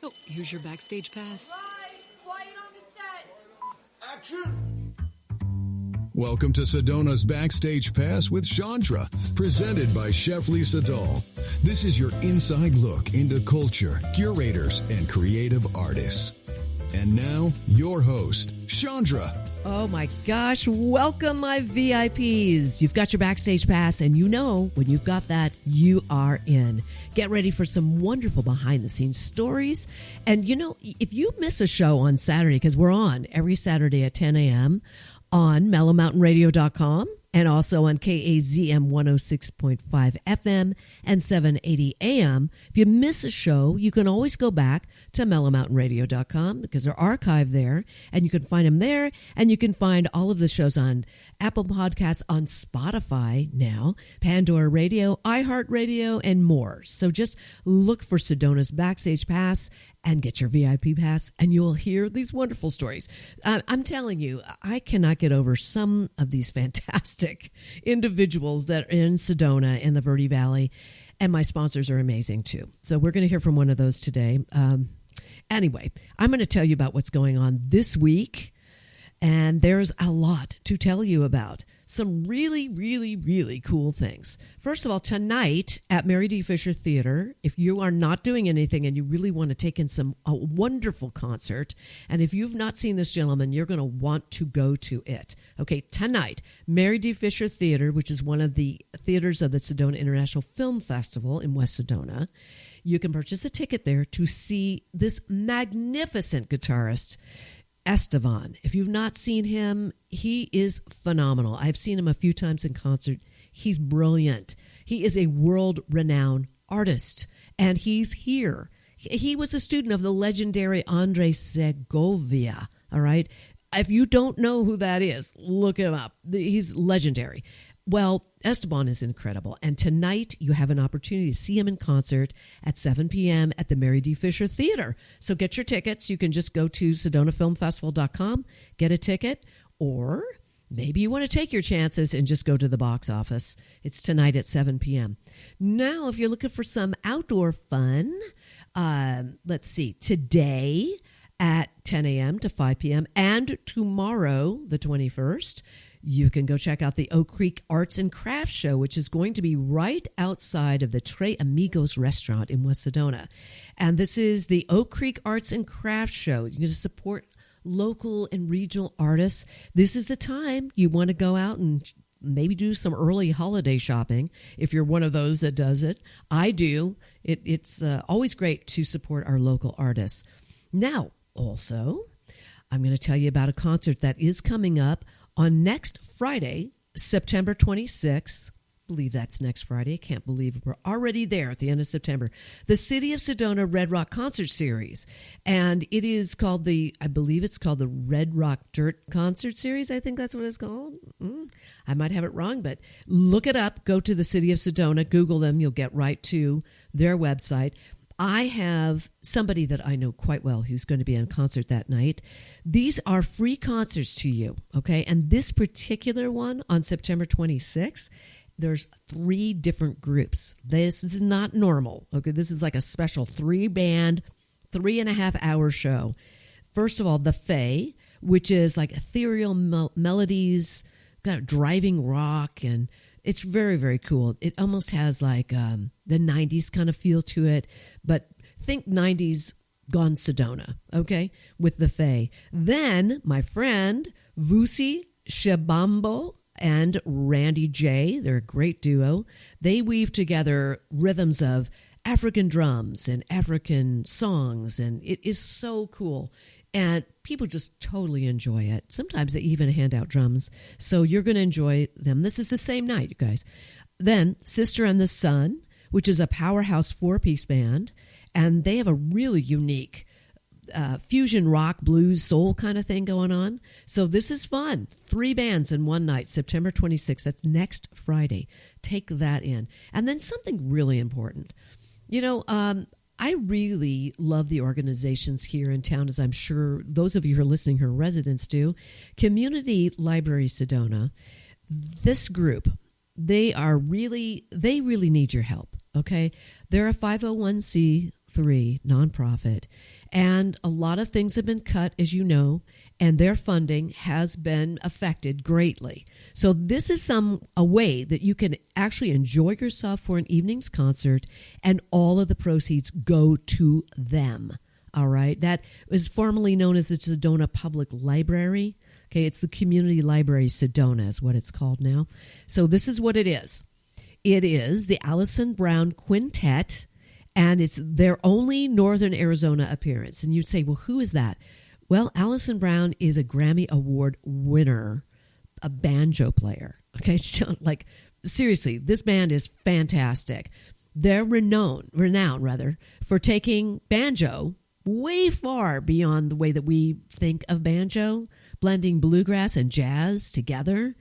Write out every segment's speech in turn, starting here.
Oh, here's your Backstage pass. Quiet on the set. Action! Welcome to Sedona's Backstage Pass with Shondra, presented by Chef Lisa Dahl. This is your inside look into culture, curators, and creative artists. And now, your host, Shondra. Oh my gosh, welcome my VIPs. You've got your Backstage Pass, and you know when you've got that, you are in. Get ready for some wonderful behind-the-scenes stories. And you know, if you miss a show on Saturday, because we're on every Saturday at 10 a.m., on mellowmountainradio.com and also on KAZM 106.5 FM and 780 AM. If you miss a show, you can always go back to mellowmountainradio.com because they're archived there, and you can find them there, and you can find all of the shows on Apple Podcasts, on Spotify now, Pandora Radio, iHeartRadio, and more. So just look for Sedona's Backstage Pass and get your VIP pass, and you'll hear these wonderful stories. I'm telling you, I cannot get over some of these fantastic individuals that are in Sedona in the Verde Valley, and my sponsors are amazing too. So we're going to hear from one of those today. Anyway, I'm going to tell you about what's going on this week, and there's a lot to tell you about. Some really, really, really cool things. First of all, tonight at Mary D. Fisher Theater, if you are not doing anything and you really want to take in a wonderful concert, and if you've not seen this gentleman, you're going to want to go to it. Okay, tonight, Mary D. Fisher Theater, which is one of the theaters of the Sedona International Film Festival in West Sedona, you can purchase a ticket there to see this magnificent guitarist, Esteban. If you've not seen him, he is phenomenal. I've seen him a few times in concert. He's brilliant. He is a world-renowned artist, and he's here. He was a student of the legendary Andres Segovia, all right? If you don't know who that is, look him up. He's legendary. Well, Esteban is incredible, and tonight you have an opportunity to see him in concert at 7 p.m. at the Mary D. Fisher Theater. So get your tickets. You can just go to SedonaFilmFestival.com, get a ticket, or maybe you want to take your chances and just go to the box office. It's tonight at 7 p.m. Now, if you're looking for some outdoor fun, let's see, today at 10 a.m. to 5 p.m. and tomorrow, the 21st, you can go check out the Oak Creek Arts and Crafts Show, which is going to be right outside of the Tres Amigos restaurant in West Sedona. And this is the Oak Creek Arts and Crafts Show. You're going to support local and regional artists. This is the time you want to go out and maybe do some early holiday shopping if you're one of those that does it. I do. It's always great to support our local artists. Now, also, I'm going to tell you about a concert that is coming up on next Friday, September 26th. I believe that's next Friday. I can't believe we're already there at the end of September. The City of Sedona Red Rock Concert Series. And it is called I believe it's called the Red Rock Dirt Concert Series. I think that's what it's called. I might have it wrong, but look it up. Go to the City of Sedona. Google them. You'll get right to their website. I have somebody that I know quite well who's going to be in concert that night. These are free concerts to you, okay? And this particular one on September 26th, there's 3 different groups. This is not normal, okay? This is like a special 3-band, 3.5-hour show. First of all, The Fae, which is like ethereal melodies, kind of driving rock, and it's very, very cool. It almost has like the 90s kind of feel to it, but think 90s Gone Sedona, okay, with The Fae. Then my friend Vusi Shebambo and Randy J, they're a great duo. They weave together rhythms of African drums and African songs, and it is so cool. And people just totally enjoy it. Sometimes they even hand out drums. So you're going to enjoy them. This is the same night, you guys. Then Sister and the Sun, which is a powerhouse 4-piece band. And they have a really unique fusion rock, blues, soul kind of thing going on. So this is fun. 3 bands in one night, September 26th. That's next Friday. Take that in. And then something really important. You know, I really love the organizations here in town, as I'm sure those of you who are listening who are residents do. Community Library Sedona, this group, they really need your help, okay? They're a 501c 501c3 nonprofit, and a lot of things have been cut, as you know, and their funding has been affected greatly. So this is a way that you can actually enjoy yourself for an evening's concert, and all of the proceeds go to them. All right. That was formerly known as the Sedona Public Library. Okay. It's the Community Library Sedona is what it's called now. So this is what it is. It is the Allison Brown Quintet, and it's their only Northern Arizona appearance. And you'd say, well, who is that? Well, Allison Brown is a Grammy Award winner, a banjo player. Okay. Like, seriously, this band is fantastic. They're renowned for taking banjo way far beyond the way that we think of banjo, blending bluegrass and jazz together,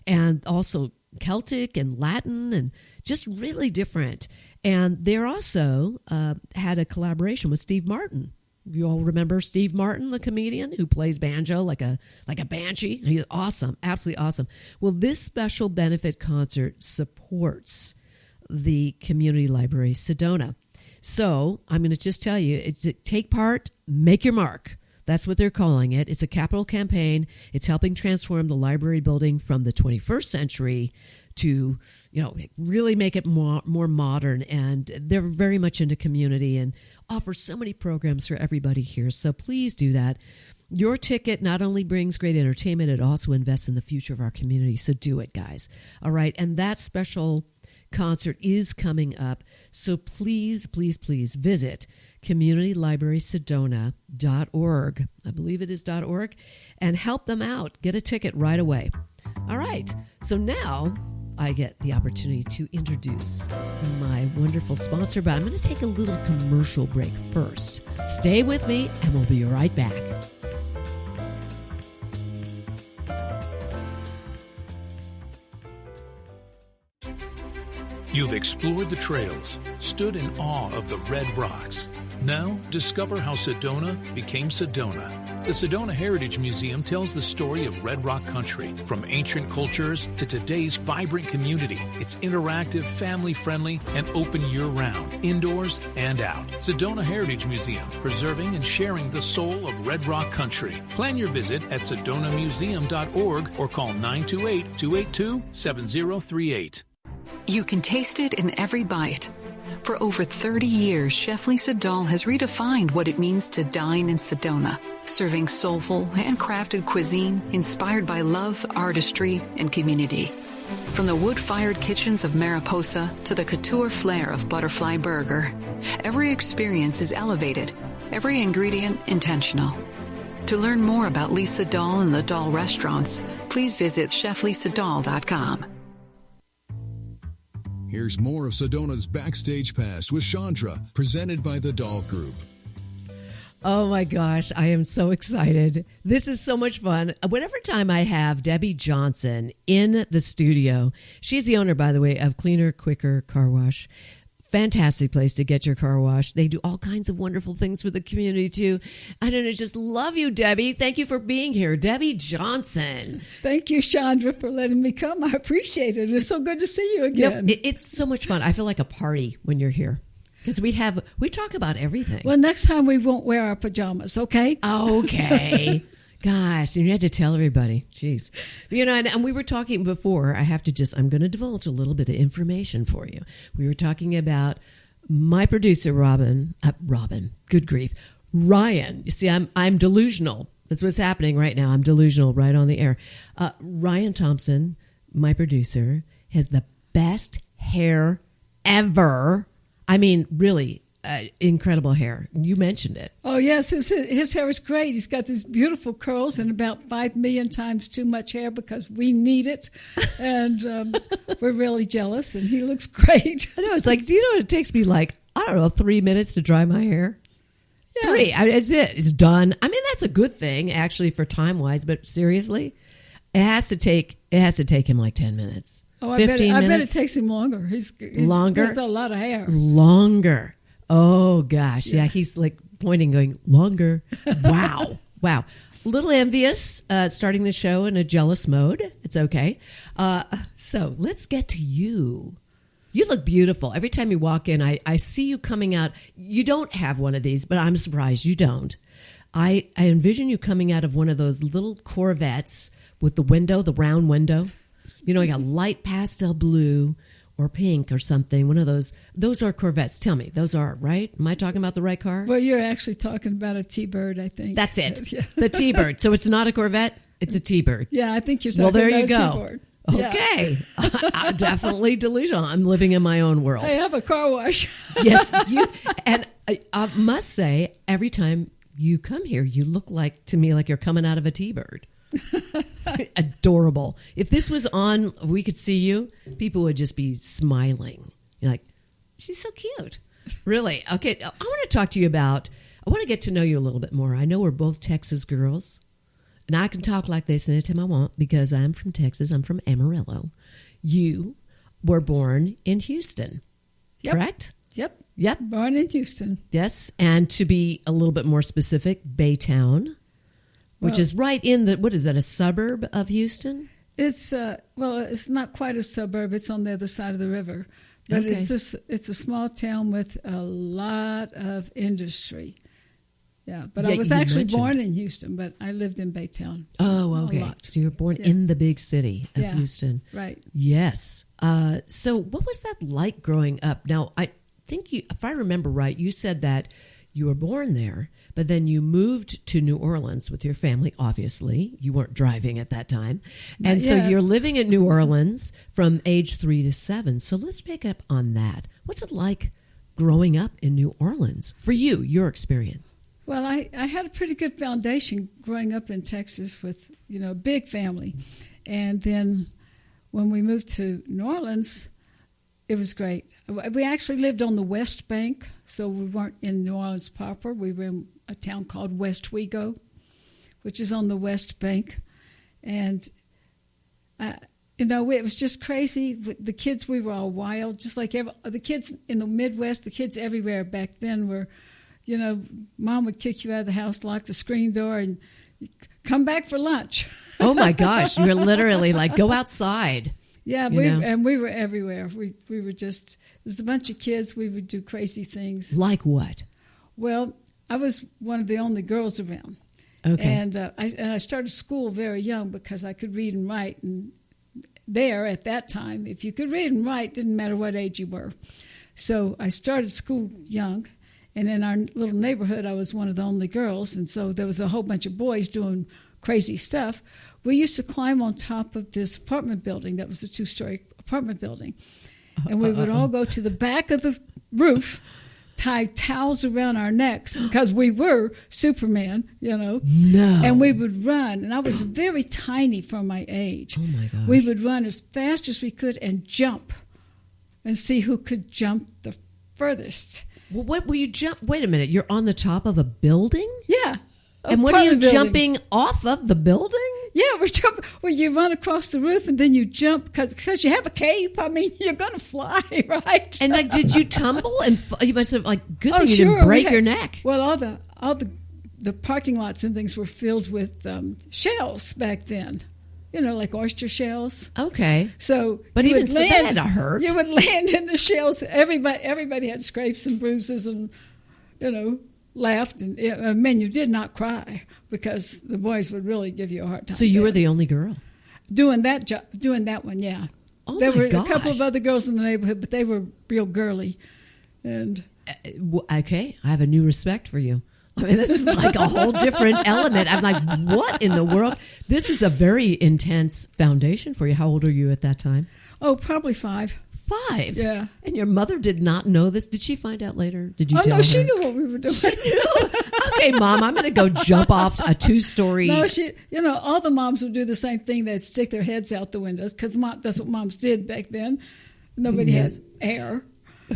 and also Celtic and Latin, and just really different. And they're also had a collaboration with Steve Martin. You all remember Steve Martin, the comedian who plays banjo like a banshee? He's awesome, absolutely awesome. Well, this special benefit concert supports the Community Library Sedona. So I'm going to just tell you, take part, make your mark. That's what they're calling it. It's a capital campaign. It's helping transform the library building from the 21st century to, really make it more modern. And they're very much into community and offer so many programs for everybody here. So please do that. Your ticket not only brings great entertainment, it also invests in the future of our community. So do it, guys. All right. And that special concert is coming up. So please, please, please visit communitylibrarysedona.org. I believe it is .org, and help them out. Get a ticket right away. All right. So now I get the opportunity to introduce my wonderful sponsor, but I'm going to take a little commercial break first. Stay with me, and we'll be right back. You've explored the trails, stood in awe of the red rocks. Now, discover how Sedona became Sedona. The Sedona Heritage Museum tells the story of Red Rock country, from ancient cultures to today's vibrant community. It's interactive, family-friendly, and open year-round, indoors and out. Sedona Heritage Museum, preserving and sharing the soul of Red Rock country. Plan your visit at sedonamuseum.org or call 928-282-7038. You can taste it in every bite. For over 30 years, Chef Lisa Dahl has redefined what it means to dine in Sedona, serving soulful, handcrafted cuisine inspired by love, artistry, and community. From the wood-fired kitchens of Mariposa to the couture flair of Butterfly Burger, every experience is elevated, every ingredient intentional. To learn more about Lisa Dahl and the Dahl restaurants, please visit cheflisadahl.com. Here's more of Sedona's Backstage Pass with Shondra, presented by the Dahl Group. Oh my gosh, I am so excited. This is so much fun. Whatever time I have Debbie Johnson in the studio, she's the owner, by the way, of Cleaner, Quicker Car Wash. Fantastic place to get your car washed. They do all kinds of wonderful things for the community, too. I don't know, just love you, Debbie. Thank you for being here. Debbie Johnson. Thank you, Shondra, for letting me come. I appreciate it. It's so good to see you again. No, it's so much fun. I feel like a party when you're here. Because we talk about everything. Well, next time we won't wear our pajamas, okay? Okay. Gosh, you had to tell everybody. Jeez. And we were talking before, I'm going to divulge a little bit of information for you. We were talking about my producer, Ryan. You see, I'm delusional. That's what's happening right now. I'm delusional right on the air. Ryan Thompson, my producer, has the best hair ever. I mean, really. Incredible hair. You mentioned it. Oh, yes. His hair is great. He's got these beautiful curls and about 5 million times too much hair because we need it. And we're really jealous, and he looks great. I know. It's like, do you know what it takes me 3 minutes to dry my hair? Yeah. 3. It's it. It's done. I mean, that's a good thing, actually, for time-wise. But seriously, it has to take him 10 minutes. Oh, 15 I minutes. bet it takes him longer. He's longer? He has a lot of hair. Longer. Oh, gosh. Yeah, he's pointing, going, longer. Wow. Wow. A little envious starting the show in a jealous mode. It's okay. So let's get to you. You look beautiful. Every time you walk in, I see you coming out. You don't have one of these, but I'm surprised you don't. I envision you coming out of one of those little Corvettes with the window, the round window. You know, like a light pastel blue or pink or something. One of those. Those are Corvettes. Tell me, those are, right? Am I talking about the right car? Well, you're actually talking about a T-Bird, I think. That's it. Yeah. The T-Bird. So it's not a Corvette, it's a T-Bird. Yeah, I think you're talking there about you a go. T-Bird. Okay. I'm definitely delusional. I'm living in my own world. I have a car wash. Yes, you. And I must say, every time you come here, you look to me like you're coming out of a T-Bird. Adorable. If this was on, we could see you, people would just be smiling. You're like, she's so cute. Really? Okay. I want to talk to you about, I want to get to know you a little bit more. I know we're both Texas girls. And I can talk like this anytime I want because I'm from Texas. I'm from Amarillo. You were born in Houston, correct? Yep. Born in Houston. Yes. And to be a little bit more specific, Baytown, which is right in the, what is that, a suburb of Houston? It's, it's not quite a suburb. It's on the other side of the river. But Okay. it's a small town with a lot of industry. Yeah, but Yeah, I was you actually mentioned. born in Houston, but I lived in Baytown. Oh, okay. A lot. So you were born Yeah. in the big city of Yeah. Houston. Right. Yes. So what was that like growing up? Now, I think if I remember right, you said that you were born there, but then you moved to New Orleans with your family, obviously. You weren't driving at that time. And so yet. you're living in New Orleans from age 3 to 7. So let's pick up on that. What's it like growing up in New Orleans for you, your experience? Well, I had a pretty good foundation growing up in Texas with, a big family. And then when we moved to New Orleans, it was great. We actually lived on the West Bank, so we weren't in New Orleans proper. We were in a town called West Wego, which is on the West Bank. And, it was just crazy. The kids, we were all wild, just like the kids in the Midwest, the kids everywhere back then were, Mom would kick you out of the house, lock the screen door, and come back for lunch. Oh, my gosh. You were literally like, go outside. Yeah, we were everywhere. We were just, there's a bunch of kids. We would do crazy things. Like what? Well, I was one of the only girls around. Okay. And I started school very young because I could read and write. And there, at that time, if you could read and write, didn't matter what age you were. So I started school young. And in our little neighborhood, I was one of the only girls. And so there was a whole bunch of boys doing crazy stuff. We used to climb on top of this apartment building that was a 2-story apartment building. And we would all go to the back of the roof, tie towels around our necks because we were Superman, No. And we would run. And I was very tiny for my age. Oh, my gosh. We would run as fast as we could and jump and see who could jump the furthest. Well, what were you Wait a minute. You're on the top of a building? Yeah. And what are you apartment building. jumping off of the building? Yeah, we're jumping. Well, you run across the roof and then you jump because you have a cape. I mean, you're going to fly, right? And did you tumble? And you must have good thing you sure, didn't break your neck. Well, all the parking lots and things were filled with shells back then. Like oyster shells. Okay. So, but you even would so, that had to hurt. You would land in the shells. Everybody had scrapes and bruises, and laughed. And you did not cry because the boys would really give you a hard time. So you were the only girl doing that one, yeah. Oh, there my were gosh. a couple of other girls in the neighborhood, but they were real girly. And okay, I have a new respect for you. I mean, this is like a whole different element. I'm like, what in the world? This is a very intense foundation for you. How old are you at that time? Oh, probably 5. 5? Yeah. And your mother did not know this? Did she find out later? Did you Oh, tell no, her? she knew what we were doing. She knew? Okay, Mom, I'm going to go jump off a 2-story. No, all the moms would do the same thing. They'd stick their heads out the windows because that's what moms did back then. Nobody Yes. had air.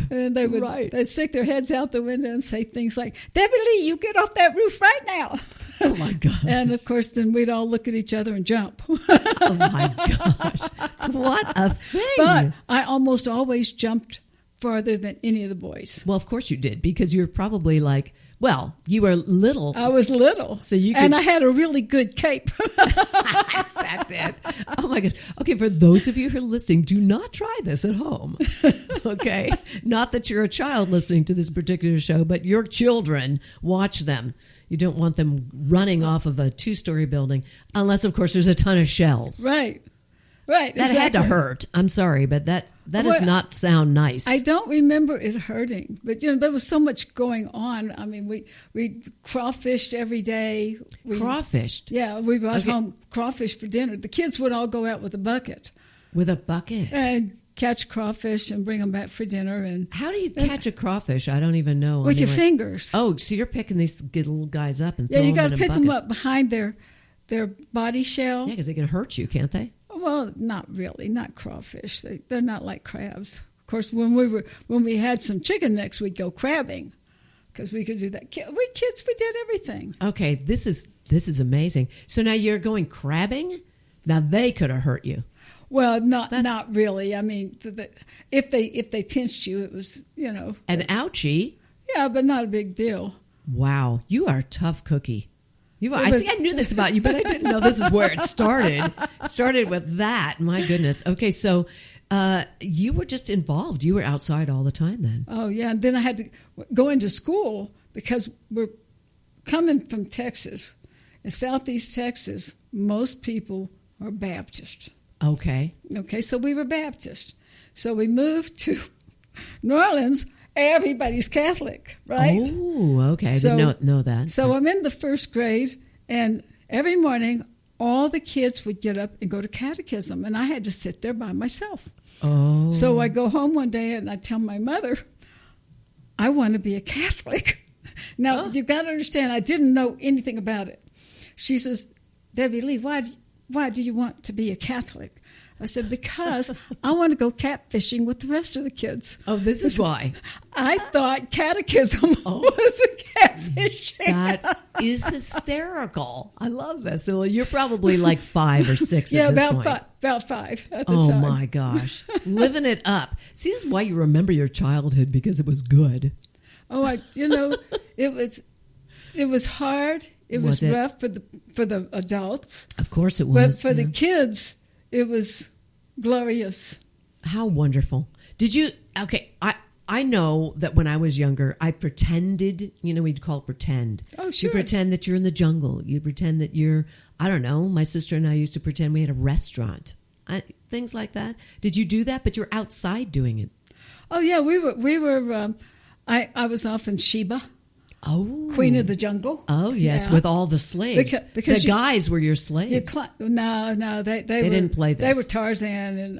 And they would Right. they'd stick their heads out the window and say things like, "Debbie Lee, you get off that roof right now." Oh, my gosh. And, of course, then we'd all look at each other and jump. Oh, my gosh. What a thing. But I almost always jumped farther than any of the boys. Well, of course you did, because you're probably you were little. I was little. So you and could- I had a really good cape. That's it. Oh my gosh. Okay, for those of you who are listening, do not try this at home. Okay? Not that you're a child listening to this particular show, but your children, watch them. You don't want them running off of a 2-story building, unless, of course, there's a ton of shells. Right. That had to hurt. I'm sorry, but that does not sound nice. I don't remember it hurting, but there was so much going on. I mean, we crawfished every day. Crawfished? Yeah, we brought home crawfish for dinner. The kids would all go out with a bucket. With a bucket? And catch crawfish and bring them back for dinner. And how do you catch a crawfish? I don't even know. With your fingers. Oh, so you're picking these little guys up and throwing them in buckets. Yeah, you got to pick them up behind their body shell. Yeah, because they can hurt you, can't they? Well, not really. Not crawfish. They're not like crabs. Of course, when we had some chicken necks, we'd go crabbing because we could do that. We did everything. Okay, this is amazing. So now you're going crabbing. Now they could have hurt you. Well, not really. I mean, if they pinched you, it was an ouchie. Yeah, but not a big deal. Wow, you are a tough cookie. I knew this about you, but I didn't know this is where it started. It started with that. My goodness. Okay, so you were just involved. You were outside all the time then. Oh, yeah. And then I had to go into school because we're coming from Texas. In Southeast Texas, most people are Baptist. Okay. Okay, so we were Baptist. So we moved to New Orleans. Everybody's Catholic, right? Oh, okay. I didn't know that. So I'm in the first grade, and every morning, all the kids would get up and go to catechism, and I had to sit there by myself. Oh. So I go home one day, and I tell my mother, I want to be a Catholic. Now, you've got to understand, I didn't know anything about it. She says, Debbie Lee, why do you want to be a Catholic? I said, because I want to go catfishing with the rest of the kids. Oh, this is why. I thought catechism was a catfishing. That is hysterical. I love this. So you're probably like 5 or 6 at this point. About 5 at the time. Oh, my gosh. Living it up. See, this is why you remember your childhood, because it was good. Oh, it was hard. It was rough for the adults. Of course it was. But for the kids, it was glorious. How wonderful. Did you, okay, I know that when I was younger, I pretended, we'd call it pretend. Oh, sure. You pretend that you're in the jungle. You pretend that you're, I don't know, my sister and I used to pretend we had a restaurant. Things like that. Did you do that? But you're outside doing it. Oh, yeah, we were I was often Sheba. Oh. Queen of the Jungle. Oh, yes, with all the slaves. Because the guys were your slaves. No, they didn't play this. They were Tarzan and,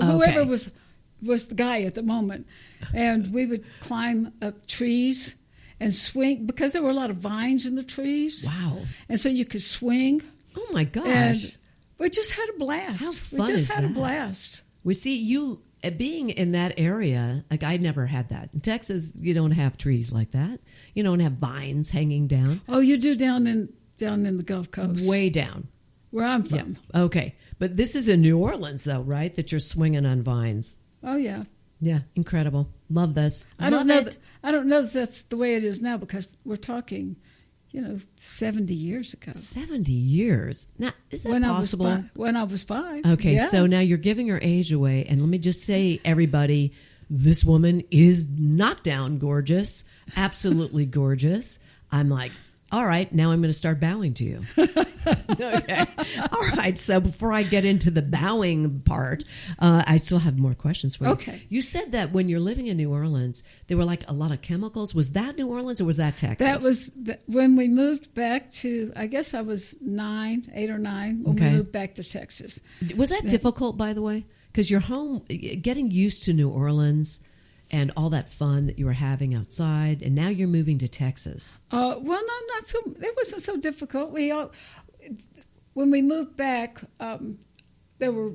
whoever was the guy at the moment. And we would climb up trees and swing, because there were a lot of vines in the trees. Wow. And so you could swing. Oh, my gosh. And we just had a blast. How fun We just is had that? a blast. We see you being in that area, like I never had that. In Texas, you don't have trees like that. You don't have vines hanging down. Oh, you do down in the Gulf Coast. Way down. Where I'm from. Yeah. Okay. But this is in New Orleans, though, right? That you're swinging on vines. Oh, yeah. Yeah, incredible. Love this. I don't know that that's the way it is now, because we're talking, 70 years ago. 70 years. Now, is that possible? When I was 5. Okay, yeah. So now you're giving your age away. And let me just say, everybody, this woman is knockdown gorgeous. Absolutely gorgeous. I'm like, all right, now I'm going to start bowing to you. Okay. All right. So before I get into the bowing part, I still have more questions for you. Okay. You said that when you're living in New Orleans, there were like a lot of chemicals. Was that New Orleans or was that Texas? That was when we moved back to, I guess I was 8 or 9 when we moved back to Texas. Was that difficult, by the way? Because you're home, getting used to New Orleans and all that fun that you were having outside, and now you're moving to Texas. Well, no, not so. It wasn't so difficult. When we moved back, there were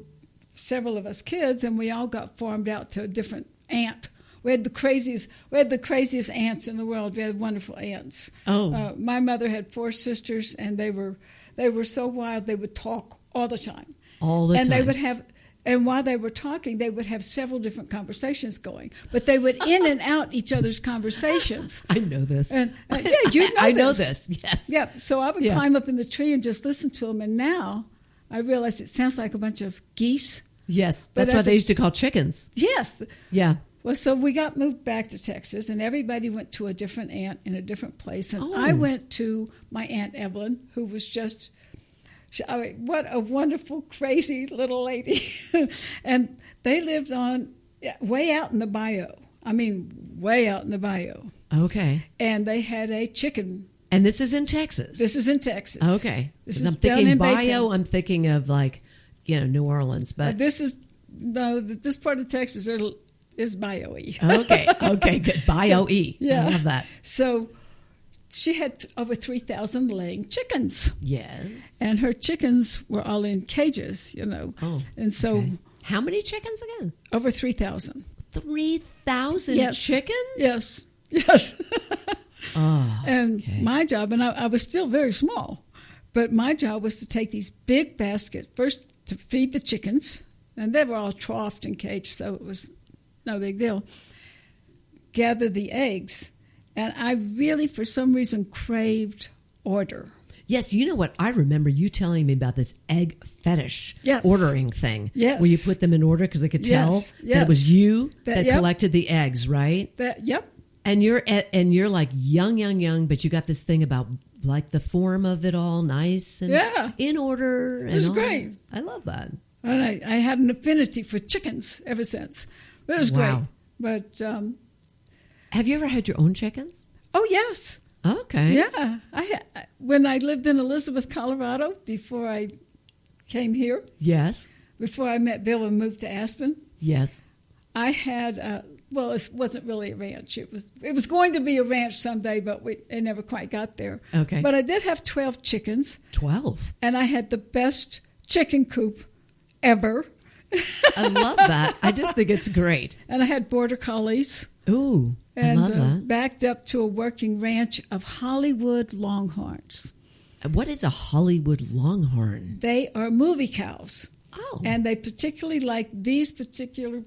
several of us kids, and we all got farmed out to a different aunt. We had the craziest aunts in the world. We had wonderful aunts. Oh, my mother had 4 sisters, and they were so wild. They would talk all the time. And they would have. And while they were talking, they would have several different conversations going. But they would in and out each other's conversations. I know this. And, you know I know this, yes. Yeah, so I would climb up in the tree and just listen to them. And now I realized it sounds like a bunch of geese. Yes, that's what they used to call chickens. Yes. Yeah. Well, so we got moved back to Texas, and everybody went to a different aunt in a different place. And I went to my Aunt Evelyn, who was just, what a wonderful, crazy little lady. And they lived way out in the bayou. I mean, way out in the bayou. Okay. And they had a chicken. And this is in Texas? This is in Texas. Okay. This is I'm down thinking in bayou, Baytown. I'm thinking of New Orleans. But this part of Texas is bayou-y. Okay, good. Bayou-y. Yeah. I love that. So she had over 3,000 laying chickens. Yes. And her chickens were all in cages, Oh. And so... Okay. How many chickens again? Over 3,000. 3,000 chickens? Yes. Oh, and my job, and I was still very small, but my job was to take these big baskets, first to feed the chickens, and they were all troughed and caged, so it was no big deal. Gather the eggs, and I really, for some reason, craved order. Yes, you know what? I remember you telling me about this egg fetish ordering thing. Yes. Where you put them in order because they could tell that it was you that collected the eggs, right? Yep. And you're like young, but you got this thing about like the form of it all nice and in order. It was great. I love that. And I had an affinity for chickens ever since. It was great. But have you ever had your own chickens? Oh, yes. Okay. Yeah. When I lived in Elizabeth, Colorado, before I came here. Yes. Before I met Bill and moved to Aspen. Yes. I had, it wasn't really a ranch. It was going to be a ranch someday, but it never quite got there. Okay. But I did have 12 chickens. 12? And I had the best chicken coop ever. I love that. I just think it's great. And I had border collies. Ooh, I love that. Backed up to a working ranch of Hollywood Longhorns. What is a Hollywood Longhorn? They are movie cows. Oh. And they particularly like these particular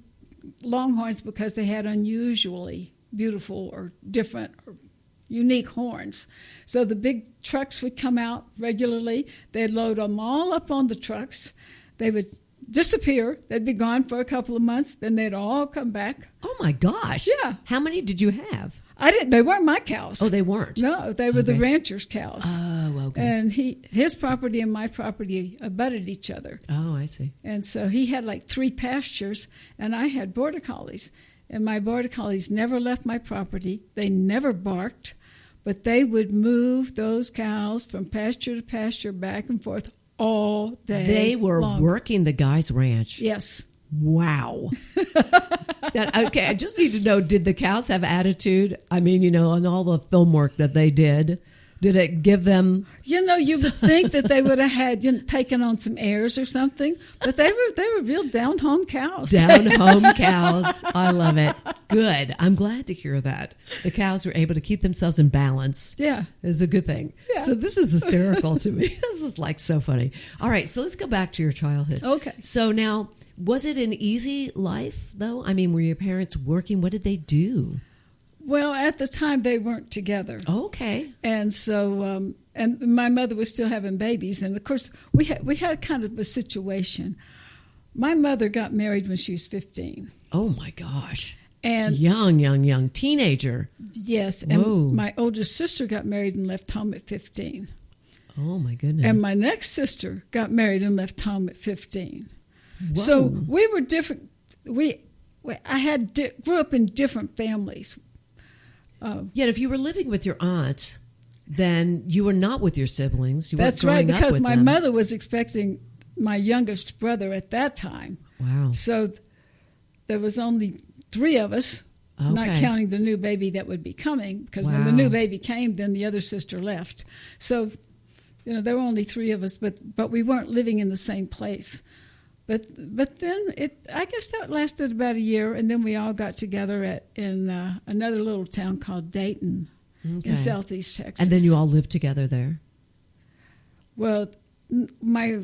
Longhorns because they had unusually beautiful or different or unique horns. So the big trucks would come out regularly. They'd load them all up on the trucks. They would disappear. They'd be gone for a couple of months. Then they'd all come back. Oh, my gosh. Yeah. How many did you have? They weren't my cows. Oh, they weren't? No, they were the rancher's cows. Oh, okay. And his property and my property abutted each other. Oh, I see. And so he had like 3 pastures, and I had border collies. And my border collies never left my property. They never barked, but they would move those cows from pasture to pasture back and forth all day. They were long. Working the guy's ranch. Yes. Wow. Okay, I just need to know, did the cows have attitude? I mean, on all the film work that they did it give them... You would think that they would have had taken on some airs or something, but they were real down-home cows. Down-home cows. I love it. Good. I'm glad to hear that. The cows were able to keep themselves in balance. Yeah. It's a good thing. Yeah. So this is hysterical to me. This is so funny. All right, so let's go back to your childhood. Okay. So now... Was it an easy life, though? I mean, were your parents working? What did they do? Well, at the time, they weren't together. Okay. And so, and my mother was still having babies. And, of course, we had kind of a situation. My mother got married when she was 15. Oh, my gosh. And young teenager. Yes. And Whoa. my oldest sister got married and left home at 15. Oh, my goodness. And my next sister got married and left home at 15. Whoa. So we were different. Grew up in different families. Yet, if you were living with your aunt, then you were not with your siblings. That's right, because my mother was expecting my youngest brother at that time. Wow! So there was only 3 of us, not counting the new baby that would be coming. Because when the new baby came, then the other sister left. So there were only 3 of us, but we weren't living in the same place. But then I guess that lasted about a year, and then we all got together in another little town called Dayton in southeast Texas. And then you all lived together there? Well, my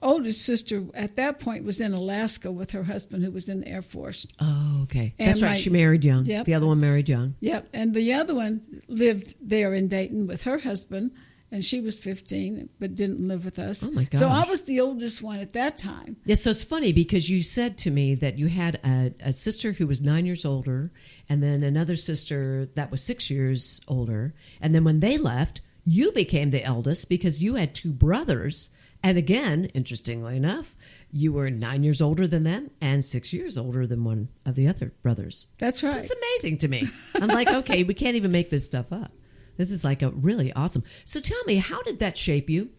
oldest sister at that point was in Alaska with her husband, who was in the Air Force. Oh, okay. That's right. She married young. Yep. The other one married young. Yep. And the other one lived there in Dayton with her husband, and she was 15 but didn't live with us. Oh, my gosh. So I was the oldest one at that time. Yeah, so it's funny because you said to me that you had a sister who was 9 years older and then another sister that was 6 years older. And then when they left, you became the eldest because you had two brothers. And again, interestingly enough, you were 9 years older than them and 6 years older than one of the other brothers. That's right. This is amazing to me. I'm like, okay, we can't even make this stuff up. This is like a really awesome. So tell me, how did that shape you?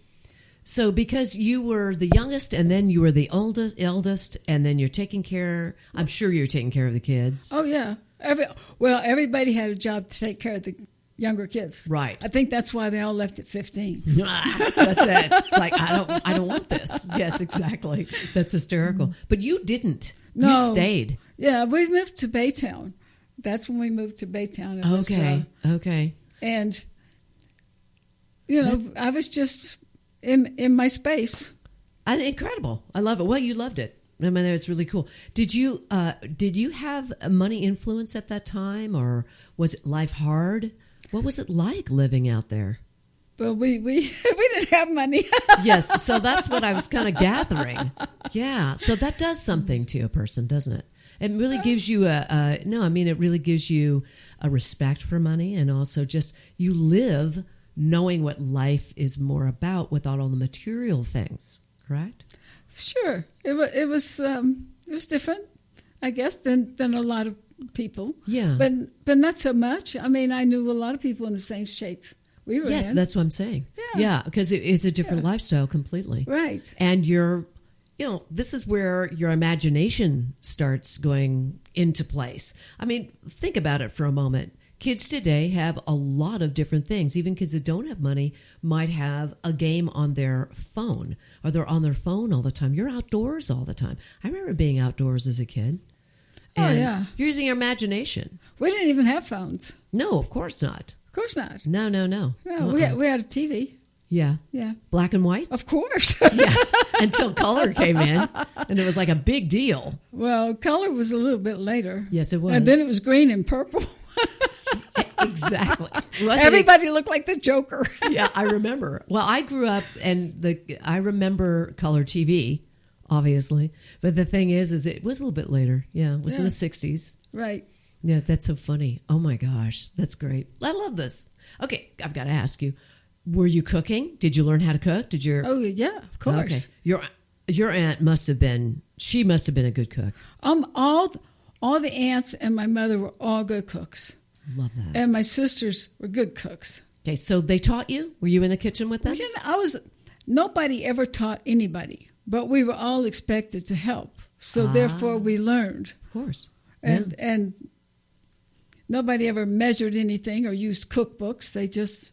So because you were the youngest and then you were the eldest and then you're taking care, I'm sure you're taking care of the kids. Oh, yeah. Everybody had a job to take care of the younger kids. Right. I think that's why they all left at 15. That's it. It's like, I don't want this. Yes, exactly. That's hysterical. But you didn't. No. You stayed. Yeah, we moved to Baytown. That's when we moved to Baytown. It was, Okay. And, I was just in my space. And incredible. I love it. Well, you loved it. I mean, it's really cool. Did you have a money influence at that time, or was it life hard? What was it like living out there? Well, we didn't have money. Yes, so that's what I was kind of gathering. Yeah, so that does something to a person, doesn't it? It really gives you it really gives you a respect for money, and also just you live knowing what life is more about without all the material things, correct? Sure. It was different, I guess, than a lot of people. Yeah. But not so much. I mean, I knew a lot of people in the same shape we were in. Yes, that's what I'm saying. Yeah, because it's a different lifestyle completely. Right. And this is where your imagination starts going into place. I mean, think about it for a moment. Kids today have a lot of different things. Even kids that don't have money might have a game on their phone, or they're on their phone all the time. You're outdoors all the time. I remember being outdoors as a kid. And you're using your imagination. We didn't even have phones. No, of course not. Of course not. No. No, we had a TV. Yeah. Yeah. Black and white? Of course. Yeah. Until color came in, and it was like a big deal. Well, color was a little bit later. Yes, it was. And then it was green and purple. Exactly. Everybody looked like the Joker. Yeah, I remember. Well, I grew up, and I remember color TV, obviously. But the thing is it was a little bit later. Yeah, it was in the 60s. Right. Yeah, that's so funny. Oh, my gosh. That's great. I love this. Okay, I've got to ask you. Were you cooking? Did you learn how to cook? Oh, yeah, of course. Okay. Your aunt must have been a good cook. All the aunts and my mother were all good cooks. Love that. And my sisters were good cooks. Okay, so they taught you? Were you in the kitchen with them? Nobody ever taught anybody, but we were all expected to help. So therefore we learned. Of course. And nobody ever measured anything or used cookbooks. They just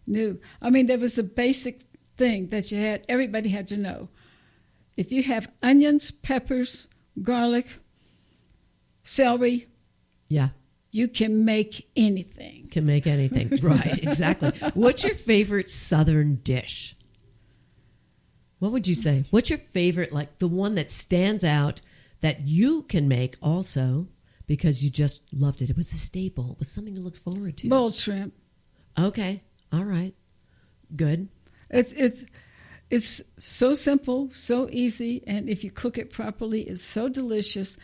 knew. I mean, there was a basic thing that everybody had to know. If you have onions, peppers, garlic, celery, you can make anything. Can make anything. Right, exactly. What's your favorite Southern dish? What would you say? What's your favorite, like the one that stands out that you can make also because you just loved it? It was a staple. It was something to look forward to. Boiled shrimp. Okay. All right. Good. It's so simple, so easy, and if you cook it properly, it's so delicious.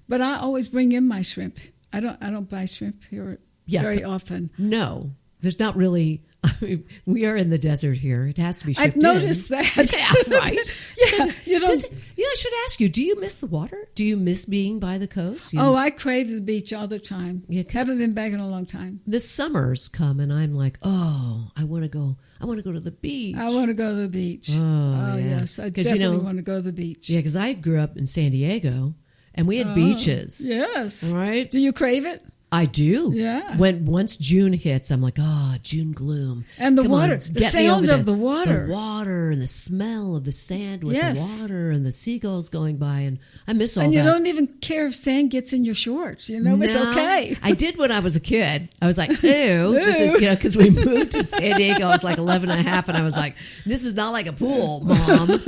But I always bring in my shrimp. I don't buy shrimp here very often. No, there's not really. I mean, we are in the desert here. It has to be shipped in. I've noticed that. Yeah, right. Yeah, I should ask you, do you miss the water? Do you miss being by the coast? I crave the beach all the time. Yeah, haven't been back in a long time. The summers come and I'm like, I want to go. I want to go to the beach. I want to go to the beach. Oh yeah. Yes, I definitely want to go to the beach. Yeah, because I grew up in San Diego, and we had beaches. Yes. Right? Do you crave it? I do. Yeah. Once June hits, I'm like, June gloom. And the water, the sound of the water. The water and the smell of the sand with the water and the seagulls going by. And I miss all that. And you don't even care if sand gets in your shorts. It's okay. I did when I was a kid. I was like, ew. This is, because we moved to San Diego. I was like 11 and a half. And I was like, this is not like a pool, Mom.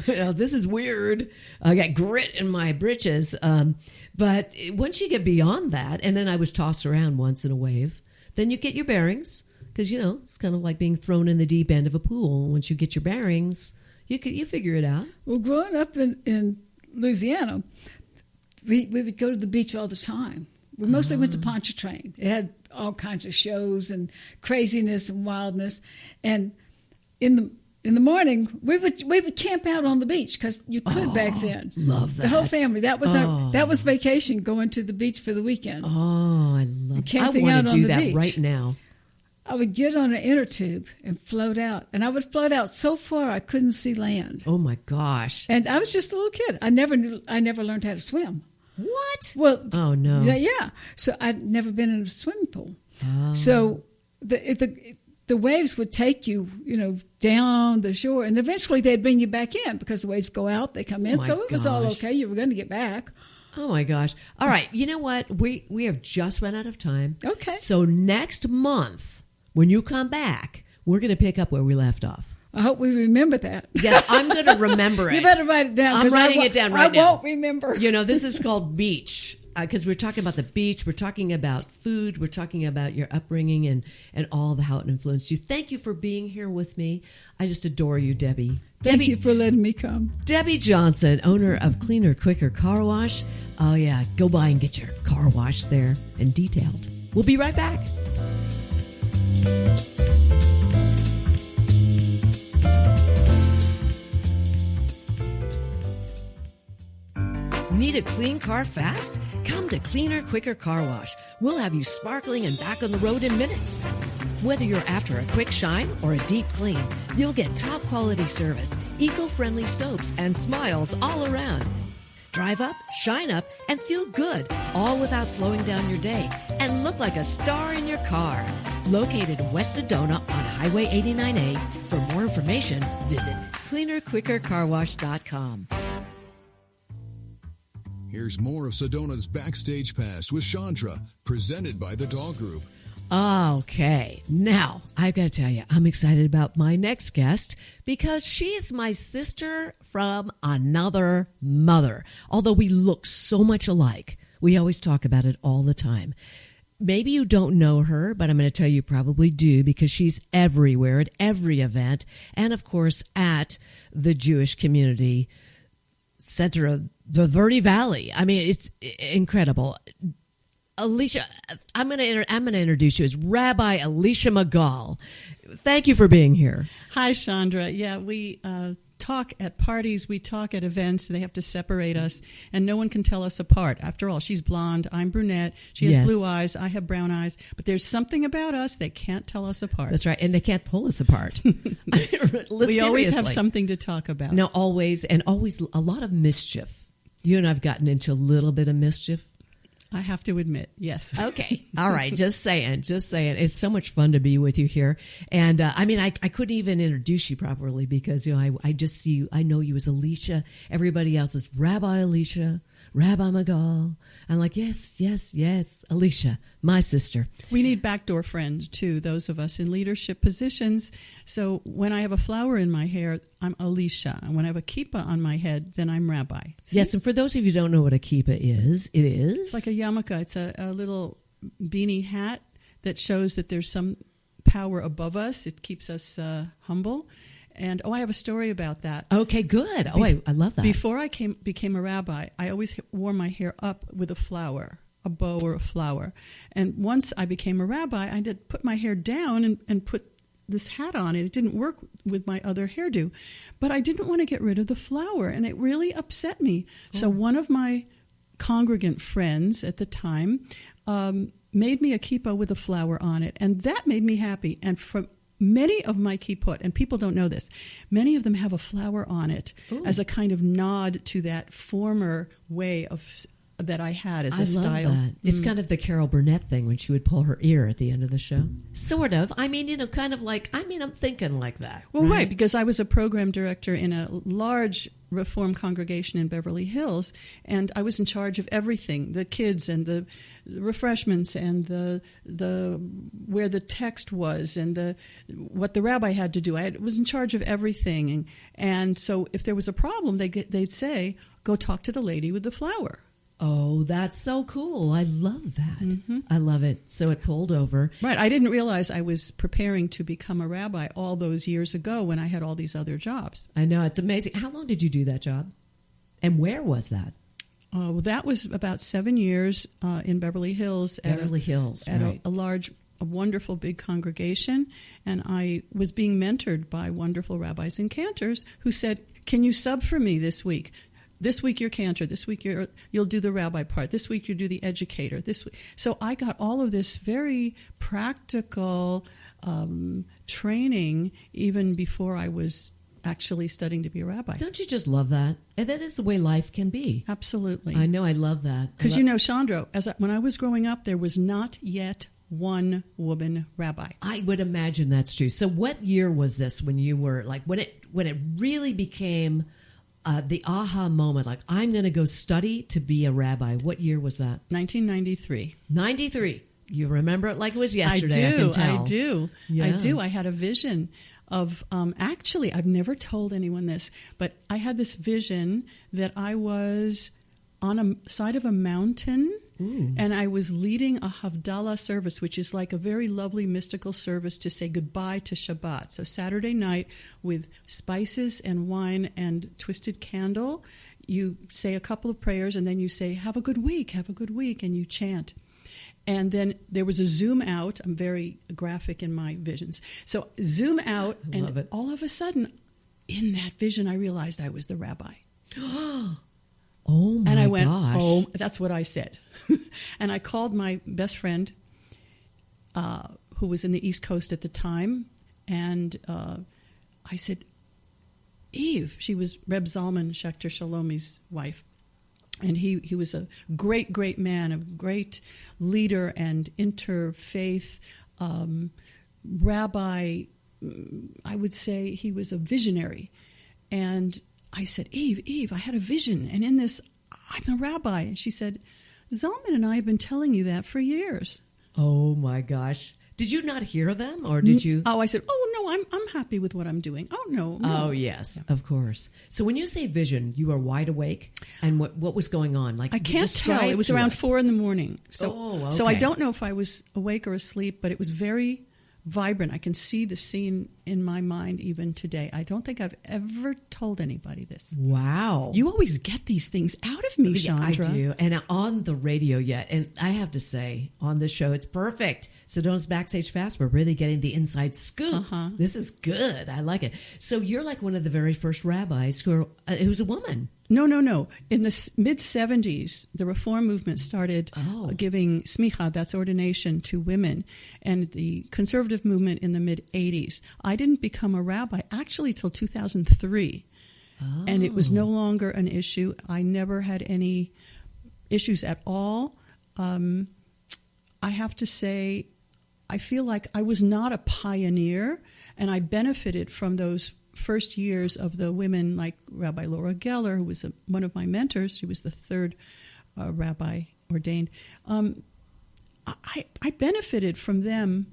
This is weird. I got grit in my britches. But once you get beyond that, and then I was tossed around once in a wave, then you get your bearings. Because, it's kind of like being thrown in the deep end of a pool. Once you get your bearings, you figure it out. Well, growing up in Louisiana, we would go to the beach all the time. We mostly went to Pontchartrain. It had all kinds of shows and craziness and wildness. And in the morning, we would camp out on the beach because you could back then. Love that. The whole family. That was vacation, going to the beach for the weekend. Oh, I love that. I Camping want out to on do the that beach. right now. I would get on an inner tube and float out. And I would float out so far I couldn't see land. Oh, my gosh. And I was just a little kid. I never learned how to swim. What? Well, oh, no. Yeah. So I'd never been in a swimming pool. Oh. So the waves would take you, down the shore, and eventually they'd bring you back in because the waves go out, they come in. Oh, so it was all okay. You were going to get back. Oh, my gosh. All right. You know what? We have just run out of time. Okay. So next month, when you come back, we're going to pick up where we left off. I hope we remember that. Yeah, I'm going to remember it. You better write it down. I'm writing it down right now. I won't remember. This is called beach because we're talking about the beach. We're talking about food. We're talking about your upbringing and all of how it influenced you. Thank you for being here with me. I just adore you, Debbie. Thank you for letting me come. Debbie Johnson, owner of Cleaner, Quicker Car Wash. Oh, yeah. Go by and get your car washed there and detailed. We'll be right back. Need a clean car fast? Come to Cleaner, Quicker Car Wash. We'll have you sparkling and back on the road in minutes. Whether you're after a quick shine or a deep clean, you'll get top quality service, eco-friendly soaps, and smiles all around. Drive up, shine up, and feel good, all without slowing down your day, and look like a star in your car. Located in West Sedona on Highway 89A. For more information, visit cleanerquickercarwash.com. Here's more of Sedona's Backstage Pass with Shondra, presented by the Doll Group. Okay, now I've got to tell you, I'm excited about my next guest because she is my sister from another mother. Although we look so much alike, we always talk about it all the time. Maybe you don't know her, but I'm going to tell you probably do because she's everywhere at every event and, of course, at the Jewish Community Center of the Verde Valley. I mean, it's incredible. Alicia, I'm going to introduce you as Rabbi Alicia Magal. Thank you for being here. Hi, Shondra. Yeah, we talk at parties, we talk at events. They have to separate us, and no one can tell us apart. After all, she's blonde, I'm brunette. She has blue eyes, I have brown eyes. But there's something about us they can't tell us apart. That's right, and they can't pull us apart. We always have something to talk about. No, always, and always a lot of mischief. You and I've gotten into a little bit of mischief. I have to admit, yes. Okay. All right. Just saying. It's so much fun to be with you here. And I couldn't even introduce you properly because, I just see you. I know you as Alicia. Everybody else is Rabbi Alicia, Rabbi Magal. I'm like, yes, Alicia, my sister. We need backdoor friends, too, those of us in leadership positions. So when I have a flower in my hair, I'm Alicia. And when I have a kippah on my head, then I'm Rabbi. See? Yes, and for those of you who don't know what a kippah is, it is? It's like a yarmulke. It's a little beanie hat that shows that there's some power above us. It keeps us humble. And, I have a story about that. Okay, good. I love that. Before I became a rabbi, I always wore my hair up with a flower, a bow or a flower. And once I became a rabbi, I did put my hair down and put this hat on. It didn't work with my other hairdo. But I didn't want to get rid of the flower, and it really upset me. Oh. So one of my congregant friends at the time made me a kippah with a flower on it, and that made me happy. And from many of my kippot, and people don't know this, many of them have a flower on it. Ooh. As a kind of nod to that former way of that I had as a style. I love that. It's kind of the Carol Burnett thing when she would pull her ear at the end of the show. Sort of. Kind of like, I'm thinking like that. Well, right, because I was a program director in a large Reform congregation in Beverly Hills, and I was in charge of everything, the kids and the refreshments and the where the text was and what the rabbi had to do. I was in charge of everything, and so if there was a problem, they'd say, go talk to the lady with the flower. Oh, that's so cool. I love that. Mm-hmm. I love it. So it pulled over. Right. I didn't realize I was preparing to become a rabbi all those years ago when I had all these other jobs. I know. It's amazing. How long did you do that job? And where was that? Well, that was about 7 years in Beverly Hills. At a wonderful big congregation. And I was being mentored by wonderful rabbis and cantors who said, can you sub for me this week? This week you're cantor. This week you'll do the rabbi part. This week you do the educator. This week. So I got all of this very practical training even before I was actually studying to be a rabbi. Don't you just love that? And that is the way life can be. Absolutely. I know. I love that. Because Shondra, when I was growing up, there was not yet one woman rabbi. I would imagine that's true. So what year was this when you were like when it really became the aha moment, like I'm going to go study to be a rabbi? What year was that? 1993. 93. You remember it like it was yesterday. I can tell. I do. Yeah. I do. I had a vision of, actually, I've never told anyone this, but I had this vision that I was on a side of a mountain. Ooh. And I was leading a Havdalah service, which is like a very lovely mystical service to say goodbye to Shabbat. So Saturday night with spices and wine and twisted candle, you say a couple of prayers and then you say, have a good week, and you chant. And then there was a zoom out. I'm very graphic in my visions. So zoom out, and all of a sudden, in that vision, I realized I was the rabbi. Oh, my And I went, gosh. oh, that's what I said. And I called my best friend, who was in the East Coast at the time, and I said, Eve, she was Reb Zalman Schechter Shalomi's wife, and he was a great, great man, a great leader and interfaith rabbi. I would say he was a visionary. And I said, Eve, I had a vision, and in this, I'm the rabbi. And she said, Zalman and I have been telling you that for years. Oh, my gosh. Did you not hear them, or did you? Oh, I said, I'm happy with what I'm doing. Oh, no. Oh, yes, of course. So when you say vision, you are wide awake, and what was going on? Like I can't tell. It was around 4 a.m. So, so I don't know if I was awake or asleep, but it was very vibrant. I can see the scene in my mind even today. I don't think I've ever told anybody this. Wow. You always get these things out of me, Shondra. I do. And on the radio yet. And I have to say, on this show, it's perfect. Sedona's Backstage Pass, we're really getting the inside scoop. Uh-huh. This is good. I like it. So you're like one of the very first rabbis who's a woman. No. In the mid-'70s, the Reform movement started giving smicha, that's ordination, to women, and the conservative movement in the mid-'80s. I didn't become a rabbi actually till 2003, and it was no longer an issue. I never had any issues at all. I have to say, I feel like I was not a pioneer, and I benefited from those first years of the women like Rabbi Laura Geller, who was one of my mentors. She was the third rabbi ordained. I benefited from them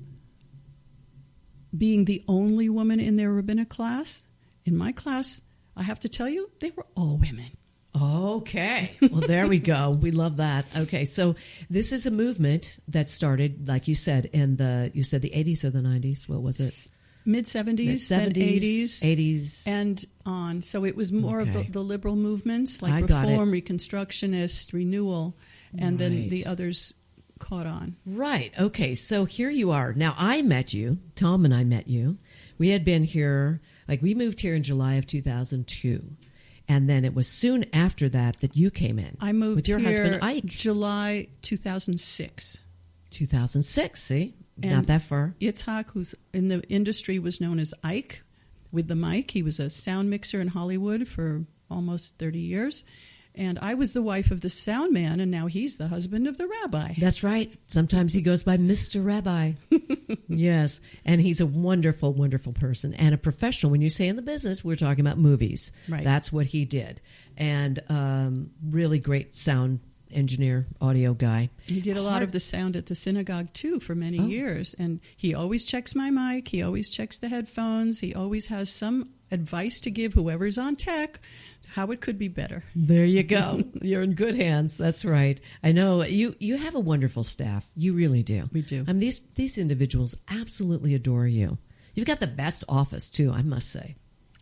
being the only woman in their rabbinic class. In my class, I have to tell you, they were all women. Okay. Well, there we go. We love that. Okay. So this is a movement that started, like you said, in the 80s or the 90s. What was it? Mid-'70s, then 80s, and on. So it was more of the liberal movements, like Reform, Reconstructionist, Renewal, and then the others caught on. Right. Okay. So here you are. Now, I met you. Tom and I met you. We had been here, we moved here in July of 2002. And then it was soon after that you came in. I moved with your husband, Ike. July 2006. 2006, see? And not that far. Yitzhak, who's in the industry, was known as Ike with the mic. He was a sound mixer in Hollywood for almost 30 years. And I was the wife of the sound man, and now he's the husband of the rabbi. That's right. Sometimes he goes by Mr. Rabbi. Yes. And he's a wonderful, wonderful person and a professional. When you say in the business, we're talking about movies. Right. That's what he did. And really great sound engineer, audio guy. He did a lot of the sound at the synagogue, too, for many years. And he always checks my mic. He always checks the headphones. He always has some advice to give whoever's on tech how it could be better. There you go. You're in good hands. That's right. I know you have a wonderful staff. You really do. We do. These individuals absolutely adore you. You've got the best office, too, I must say.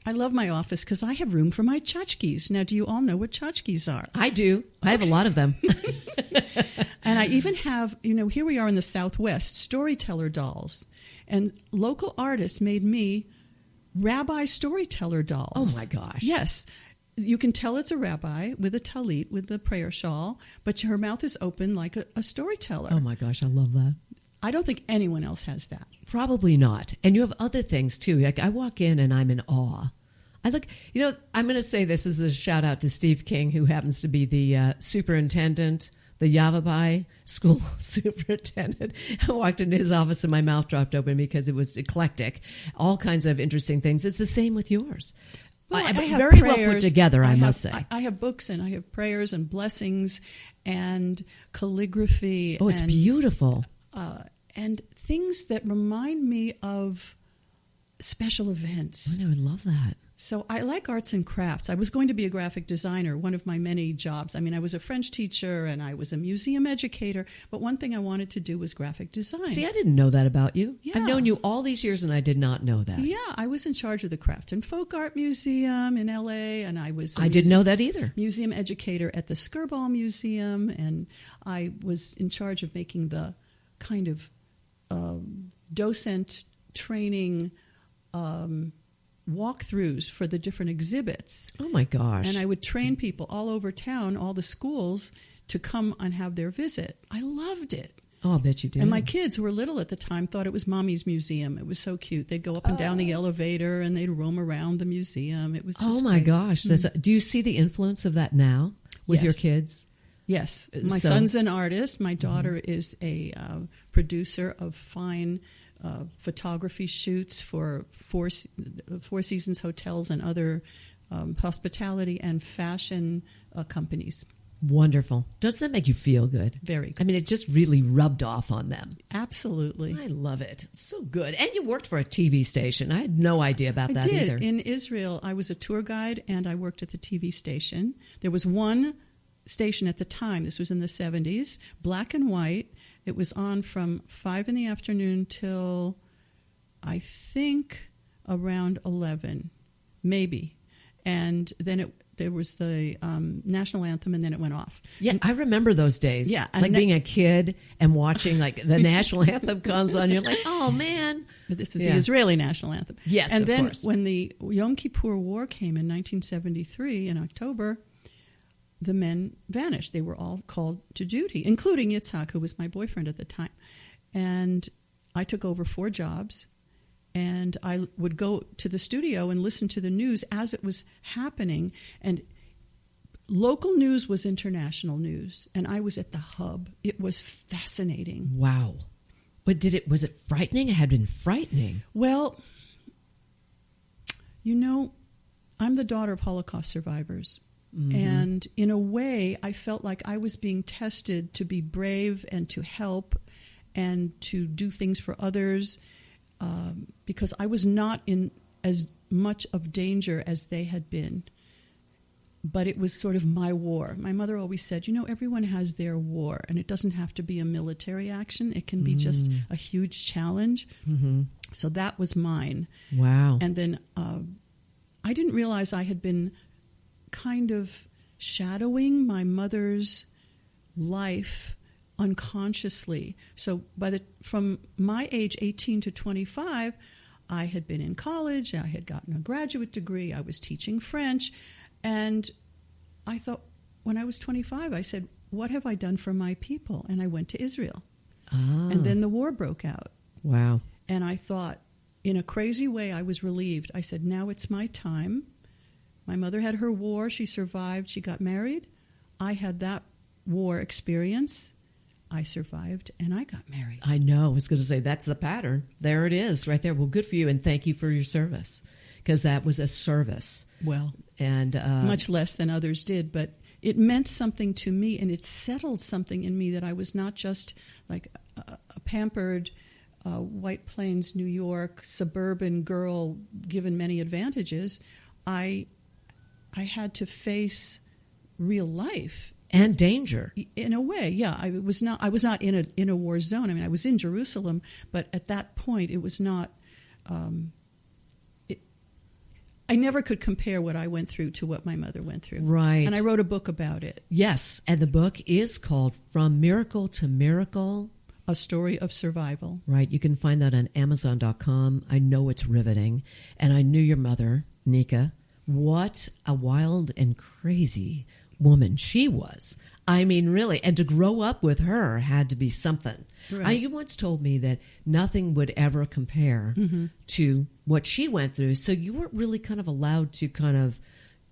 I love my office because I have room for my tchotchkes. Now, do you all know what tchotchkes are? I do. I have a lot of them. And I even have, here we are in the Southwest, storyteller dolls. And local artists made me rabbi storyteller dolls. Oh, my gosh. Yes. You can tell it's a rabbi with a talit, with the prayer shawl, but her mouth is open like a storyteller. Oh, my gosh. I love that. I don't think anyone else has that. Probably not. And you have other things, too. Like I walk in and I'm in awe. I look, I'm going to say this as a shout out to Steve King, who happens to be the superintendent, the Yavapai school superintendent. I walked into his office and my mouth dropped open because it was eclectic. All kinds of interesting things. It's the same with yours. Well, I have very prayers. well put together, I must say. I have books and I have prayers and blessings and calligraphy. Oh, it's beautiful. And things that remind me of special events. I love that. So I like arts and crafts. I was going to be a graphic designer, one of my many jobs. I mean, I was a French teacher and I was a museum educator, but one thing I wanted to do was graphic design. See, I didn't know that about you. Yeah. I've known you all these years and I did not know that. Yeah, I was in charge of the Craft and Folk Art Museum in L.A., and I was I didn't know that either. Museum educator at the Skirball Museum, and I was in charge of making the kind of docent training walkthroughs for the different exhibits. Oh, my gosh. And I would train people all over town, all the schools, to come and have their visit. I loved it. Oh, I bet you did. And my kids, who were little at the time, thought it was Mommy's Museum. It was so cute. They'd go up and down the elevator, and they'd roam around the museum. It was just my great. gosh. Do you see the influence of that now with your kids? Yes. My son's an artist. My daughter is a producer of fine photography shoots for Four Seasons hotels and other hospitality and fashion companies. Wonderful. Doesn't that make you feel good? Very good. I mean, it just really rubbed off on them. Absolutely. I love it. So good. And you worked for a TV station. I had no idea about that either. In Israel, I was a tour guide and I worked at the TV station. There was one station at the time, this was in the 70s, black and white. It was on from 5 in the afternoon till, I think, around 11, maybe. And then there was the national anthem, and then it went off. Yeah, I remember those days. Yeah. Like being a kid and watching like the national anthem comes on, you're like, oh, man. But this was the Israeli national anthem. Yes, and of then course. When the Yom Kippur War came in 1973, in October, the men vanished. They were all called to duty, including Yitzhak, who was my boyfriend at the time. And I took over 4 jobs, and I would go to the studio and listen to the news as it was happening. And local news was international news, and I was at the hub. It was fascinating. Wow. But was it frightening? It had been frightening. Well, I'm the daughter of Holocaust survivors. Mm-hmm. And in a way, I felt like I was being tested to be brave and to help and to do things for others because I was not in as much of danger as they had been. But it was sort of my war. My mother always said, everyone has their war, and it doesn't have to be a military action. It can be just a huge challenge. Mm-hmm. So that was mine. Wow. And then I didn't realize I had been kind of shadowing my mother's life unconsciously. So from my age 18 to 25, I had been in college, I had gotten a graduate degree, I was teaching French, and I thought when I was 25, I said, what have I done for my people? And I went to Israel. And then the war broke out. Wow. And I thought, in a crazy way, I was relieved. I said, now it's my time. My mother had her war. She survived. She got married. I had that war experience. I survived, and I got married. I know. I was going to say, that's the pattern. There it is, right there. Well, good for you, and thank you for your service, because that was a service. Well, and much less than others did, but it meant something to me, and it settled something in me that I was not just like a pampered White Plains, New York, suburban girl given many advantages. I had to face real life and danger in a way. Yeah, I was not in a war zone. I mean, I was in Jerusalem, but at that point, it was not. I never could compare what I went through to what my mother went through. Right. And I wrote a book about it. Yes, and the book is called From Miracle to Miracle. A Story of Survival. Right. You can find that on Amazon.com. I know it's riveting. And I knew your mother, Nika. What a wild and crazy woman she was. I mean, really. And to grow up with her had to be something. Right. You once told me that nothing would ever compare to what she went through. So you weren't really kind of allowed to kind of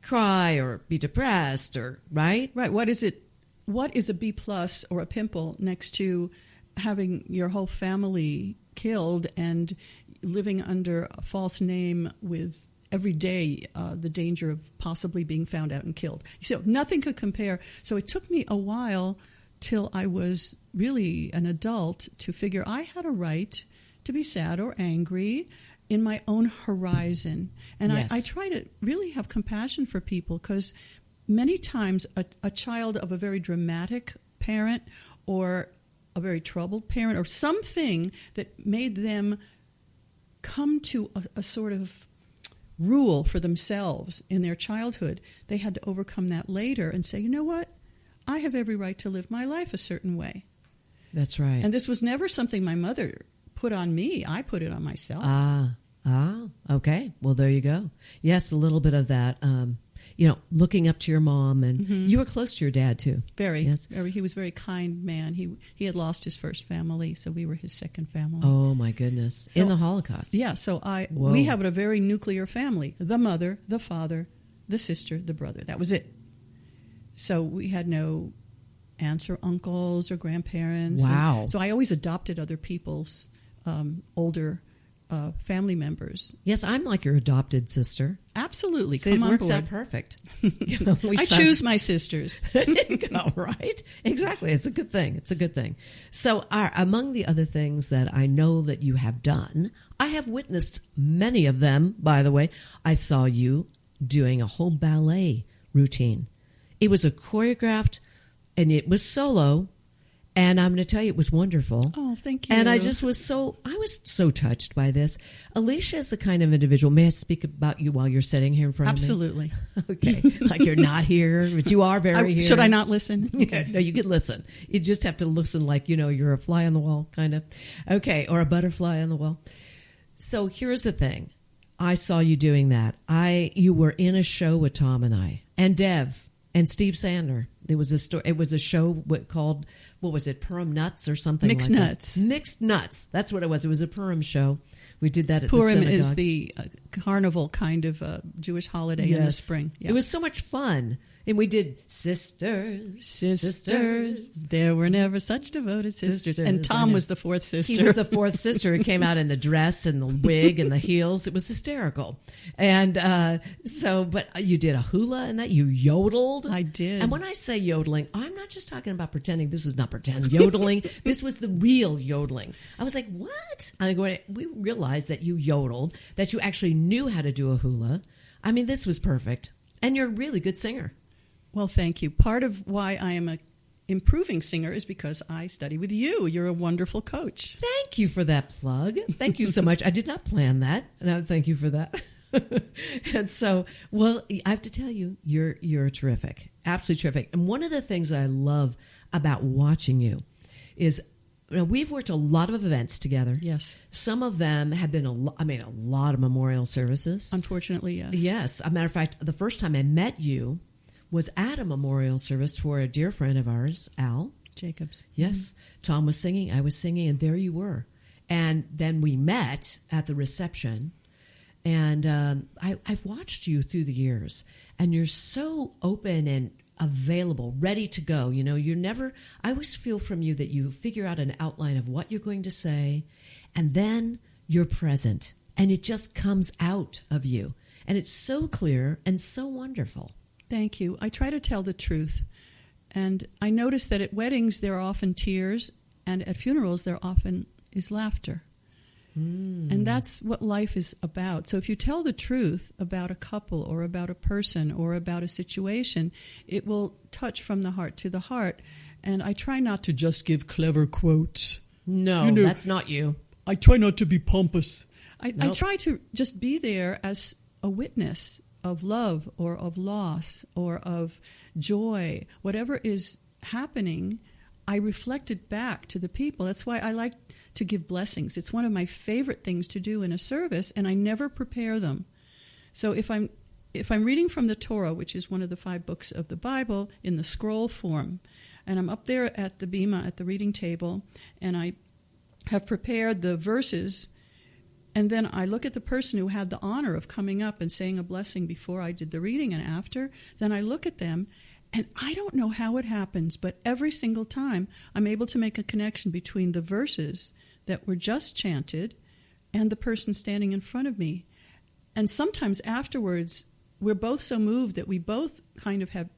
cry or be depressed or, right? Right. What is it? What is a B+ or a pimple next to having your whole family killed and living under a false name with every day the danger of possibly being found out and killed? So nothing could compare. So it took me a while till I was really an adult to figure I had a right to be sad or angry in my own horizon. And yes. I try to really have compassion for people, because many times a child of a very dramatic parent or a very troubled parent or something that made them come to a sort of rule for themselves in their childhood, they had to overcome that later and say, you know what? I have every right to live my life a certain way. That's right. And this was never something my mother put on me. I put it on myself. Okay. Well, there you go. Yes, a little bit of that, looking up to your mom. And you were close to your dad, too. Very. Yes. Very. He was a very kind man. He had lost his first family, so we were his second family. Oh, my goodness. So, in the Holocaust. Yeah, so we have a very nuclear family. The mother, the father, the sister, the brother. That was it. So we had no aunts or uncles or grandparents. Wow. So I always adopted other people's older family members. Yes, I'm like your adopted sister. Absolutely. So Come it on works board. out perfect. I choose my sisters. Right? Exactly. It's a good thing. It's a good thing. So among the other things that I know that you have done, I have witnessed many of them, by the way. I saw you doing a whole ballet routine. It was a choreographed, and it was solo, and I'm going to tell you, it was wonderful. Oh, thank you. And I was so touched by this. Alicia is the kind of individual. May I speak about you while you're sitting here in front Absolutely. of me? Absolutely. Okay. Like you're not here, but you are very here. Should I not listen? Yeah, no, you can listen. You just have to listen like, you're a fly on the wall, kind of. Okay, or a butterfly on the wall. So here's the thing. I saw you doing that. You were in a show with Tom and I, and Dev, and Steve Sander. It was a show called, what was it, Purim Nuts or something Mixed like Nuts. that. Mixed Nuts. That's what it was. It was a Purim show. We did that at Purim the synagogue. is the carnival kind of Jewish holiday in the spring. Yeah. It was so much fun. And we did sisters. There were never such devoted sisters. And Tom was the fourth sister. He was the fourth sister who came out in the dress and the wig and the heels. It was hysterical. And but you did a hula and that. You yodeled. I did. And when I say yodeling, I'm not just talking about pretending. This is not pretend yodeling. This was the real yodeling. I was like, what? We realized that you yodeled, that you actually knew how to do a hula. I mean, this was perfect. And you're a really good singer. Well, thank you. Part of why I am an improving singer is because I study with you. You're a wonderful coach. Thank you for that plug. Thank you so much. I did not plan that, and thank you for that. And so, well, I have to tell you, you're terrific, absolutely terrific. And one of the things that I love about watching you is, we've worked a lot of events together. Yes. Some of them have been a lot of memorial services. Unfortunately, yes. Yes. As a matter of fact, the first time I met you was at a memorial service for a dear friend of ours, Al Jacobs. Yes. Mm-hmm. Tom was singing, I was singing, and there you were. And then we met at the reception. And I've watched you through the years, and you're so open and available, ready to go. I always feel from you that you figure out an outline of what you're going to say, and then you're present, and it just comes out of you. And it's so clear and so wonderful. Thank you. I try to tell the truth. And I notice that at weddings there are often tears, and at funerals there often is laughter. And that's what life is about. So if you tell the truth about a couple or about a person or about a situation, it will touch from the heart to the heart. And I try not to just give clever quotes. No, that's not you. I try not to be pompous. I Nope. try to just be there as a witness of love or of loss or of joy. Whatever is happening, I reflect it back to the people. That's why I like to give blessings. It's one of my favorite things to do in a service, and I never prepare them. So if I'm reading from the Torah, which is one of the 5 books of the Bible, in the scroll form, and I'm up there at the bima, at the reading table, and I have prepared the verses, and then I look at the person who had the honor of coming up and saying a blessing before I did the reading and after, then I look at them, and I don't know how it happens, but every single time I'm able to make a connection between the verses that were just chanted and the person standing in front of me. And sometimes afterwards, we're both so moved that we both kind of have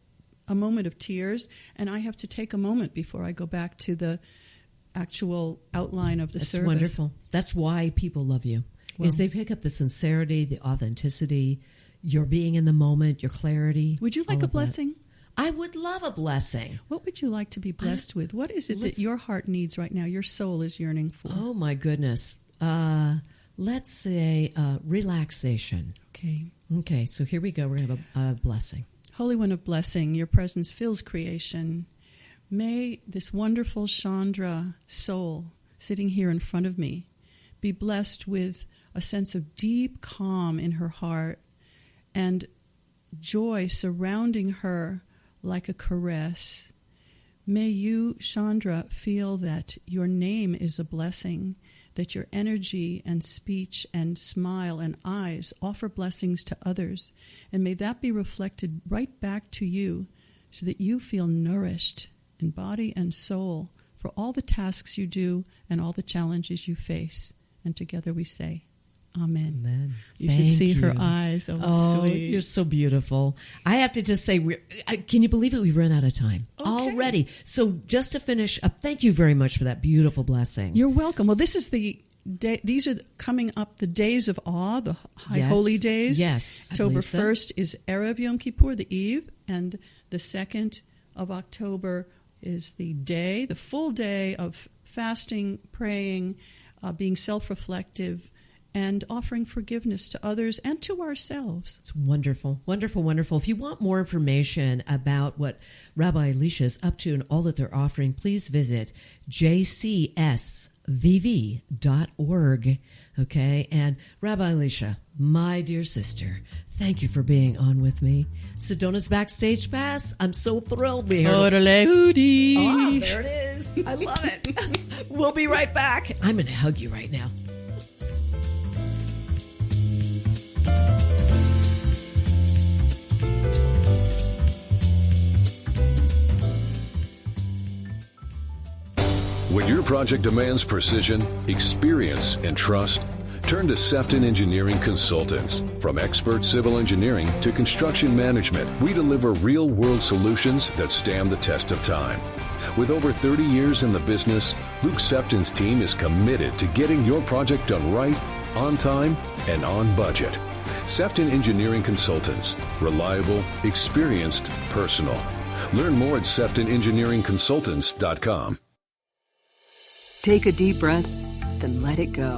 a moment of tears, and I have to take a moment before I go back to the actual outline of the service. That's wonderful. That's why people love you, is they pick up the sincerity, the authenticity, your being in the moment, your clarity. Would you like a blessing? I would love a blessing. What would you like to be blessed with? What is it that your heart needs right now, your soul is yearning for? Oh, my goodness. Let's say relaxation. Okay, so here we go. We're going to have a blessing. Holy One of Blessing, your presence fills creation. May this wonderful Shondra soul sitting here in front of me be blessed with a sense of deep calm in her heart and joy surrounding her like a caress. May you, Shondra, feel that your name is a blessing, that your energy and speech and smile and eyes offer blessings to others, and may that be reflected right back to you so that you feel nourished in body and soul for all the tasks you do and all the challenges you face. And together we say, Amen. Amen. You should see her eyes. Oh, sweet. You're so beautiful. I have to just say, can you believe it? We've run out of time already. So just to finish up, thank you very much for that beautiful blessing. You're welcome. Well, this is the day, these are coming up the days of awe, the high holy days. Yes. October 1st is Erev Yom Kippur, the eve, and the 2nd of October is the day, the full day of fasting, praying, being self-reflective, and offering forgiveness to others and to ourselves. It's wonderful, wonderful, wonderful. If you want more information about what Rabbi Alicia is up to and all that they're offering, please visit jcsvv.org. Okay? And Rabbi Alicia, my dear sister, thank you for being on with me. Sedona's Backstage Pass. I'm so thrilled to be here. Oh, there it is. I love it. We'll be right back. I'm going to hug you right now. When your project demands precision, experience, and trust, turn to Sefton Engineering Consultants. From expert civil engineering to construction management, we deliver real-world solutions that stand the test of time. With over 30 years in the business, Luke Sefton's team is committed to getting your project done right, on time, and on budget. Sefton Engineering Consultants. Reliable, experienced, personal. Learn more at SeftonEngineeringConsultants.com. Take a deep breath, then let it go.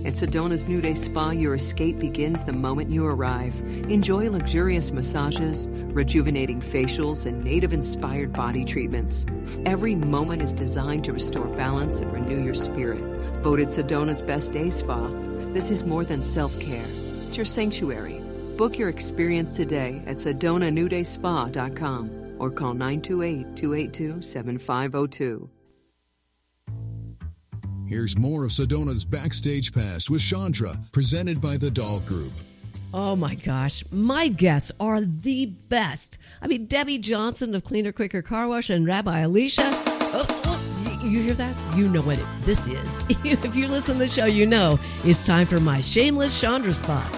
At Sedona's New Day Spa, your escape begins the moment you arrive. Enjoy luxurious massages, rejuvenating facials, and native-inspired body treatments. Every moment is designed to restore balance and renew your spirit. Voted Sedona's Best Day Spa, this is more than self-care. It's your sanctuary. Book your experience today at SedonaNewDaySpa.com or call 928-282-7502. Here's more of Sedona's Backstage Pass with Shondra, presented by the Dahl Group. Oh, my gosh. My guests are the best. I mean, Debbie Johnson of Cleaner, Quicker Car Wash and Rabbi Alicia. You hear that? You know what this is. If you listen to the show, you know it's time for my shameless Shondra spot.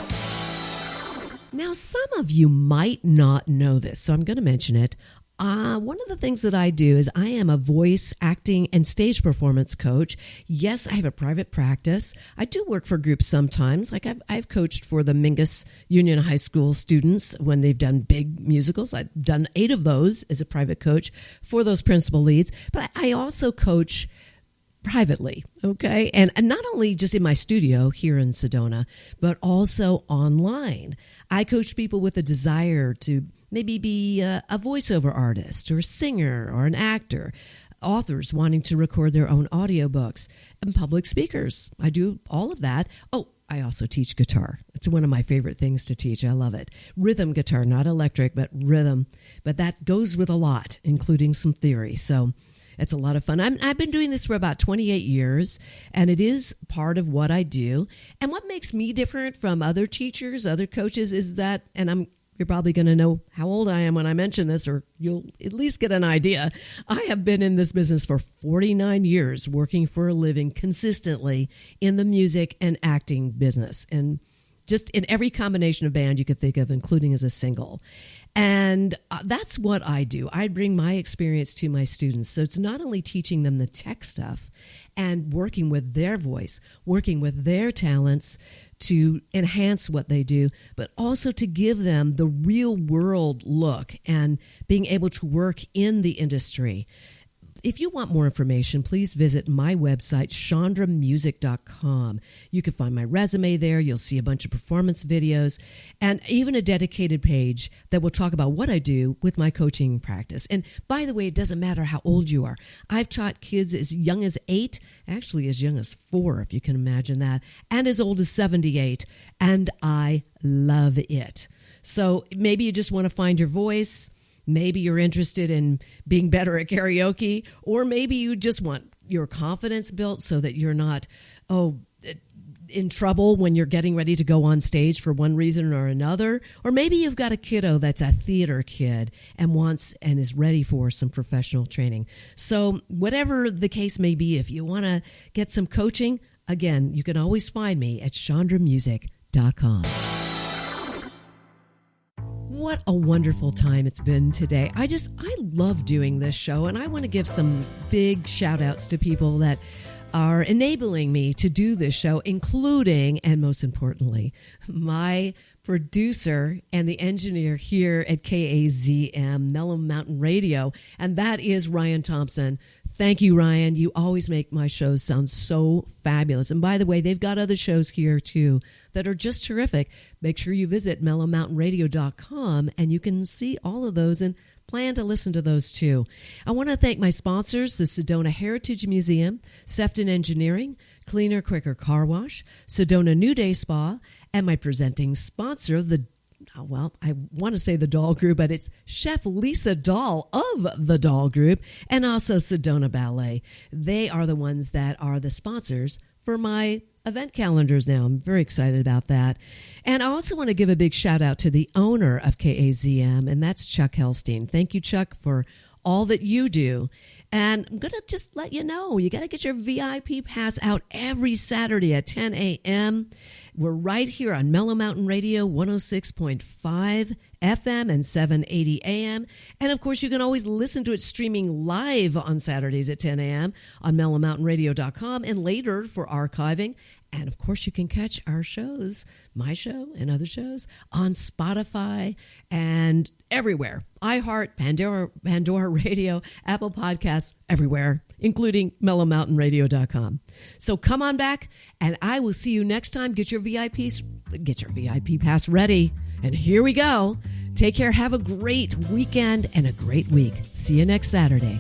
Now, some of you might not know this, so I'm going to mention it. One of the things that I do is I am a voice, acting, and stage performance coach. Yes, I have a private practice. I do work for groups sometimes. Like I've coached for the Mingus Union High School students when they've done big musicals. I've done 8 of those as a private coach for those principal leads. But I also coach privately, okay? And not only just in my studio here in Sedona, but also online. I coach people with a desire to maybe be a voiceover artist or a singer or an actor, authors wanting to record their own audiobooks, and public speakers. I do all of that. Oh, I also teach guitar. It's one of my favorite things to teach. I love it. Rhythm guitar, not electric, but rhythm. But that goes with a lot, including some theory. So it's a lot of fun. I've been doing this for about 28 years, and it is part of what I do. And what makes me different from other teachers, other coaches, is that, and you're probably going to know how old I am when I mention this, or you'll at least get an idea. I have been in this business for 49 years, working for a living consistently in the music and acting business, and just in every combination of band you could think of, including as a single. And that's what I do. I bring my experience to my students. So it's not only teaching them the tech stuff and working with their voice, working with their talents to enhance what they do, but also to give them the real world look and being able to work in the industry. If you want more information, please visit my website, shondramusic.com. You can find my resume there. You'll see a bunch of performance videos and even a dedicated page that will talk about what I do with my coaching practice. And by the way, it doesn't matter how old you are. I've taught kids as young as 8, actually as young as 4, if you can imagine that, and as old as 78, and I love it. So maybe you just want to find your voice. Maybe you're interested in being better at karaoke, or maybe you just want your confidence built so that you're not, in trouble when you're getting ready to go on stage for one reason or another. Or maybe you've got a kiddo that's a theater kid and wants and is ready for some professional training. So whatever the case may be, if you want to get some coaching, again, you can always find me at shondramusic.com. What a wonderful time it's been today. I love doing this show, and I want to give some big shout outs to people that are enabling me to do this show, including, and most importantly, my producer and the engineer here at KAZM, Mellow Mountain Radio, and that is Ryan Thompson. Thank you, Ryan. You always make my shows sound so fabulous. And by the way, they've got other shows here, too, that are just terrific. Make sure you visit mellowmountainradio.com, and you can see all of those and plan to listen to those, too. I want to thank my sponsors, the Sedona Heritage Museum, Sefton Engineering, Cleaner Quicker Car Wash, Sedona New Day Spa, and my presenting sponsor, I want to say the Doll Group, but it's Chef Lisa Doll of the Doll Group, and also Sedona Ballet. They are the ones that are the sponsors for my event calendars now. I'm very excited about that. And I also want to give a big shout out to the owner of KAZM, and that's Chuck Helstein. Thank you, Chuck, for all that you do. And I'm going to just let you know, you got to get your VIP pass out every Saturday at 10 a.m. We're right here on Mellow Mountain Radio, 106.5 FM and 780 AM. And, of course, you can always listen to it streaming live on Saturdays at 10 a.m. on mellowmountainradio.com and later for archiving. And, of course, you can catch our shows, my show and other shows, on Spotify and everywhere. iHeart, Pandora Radio, Apple Podcasts, everywhere, including mellowmountainradio.com. So come on back, and I will see you next time. Get your VIP pass ready. And here we go. Take care. Have a great weekend and a great week. See you next Saturday.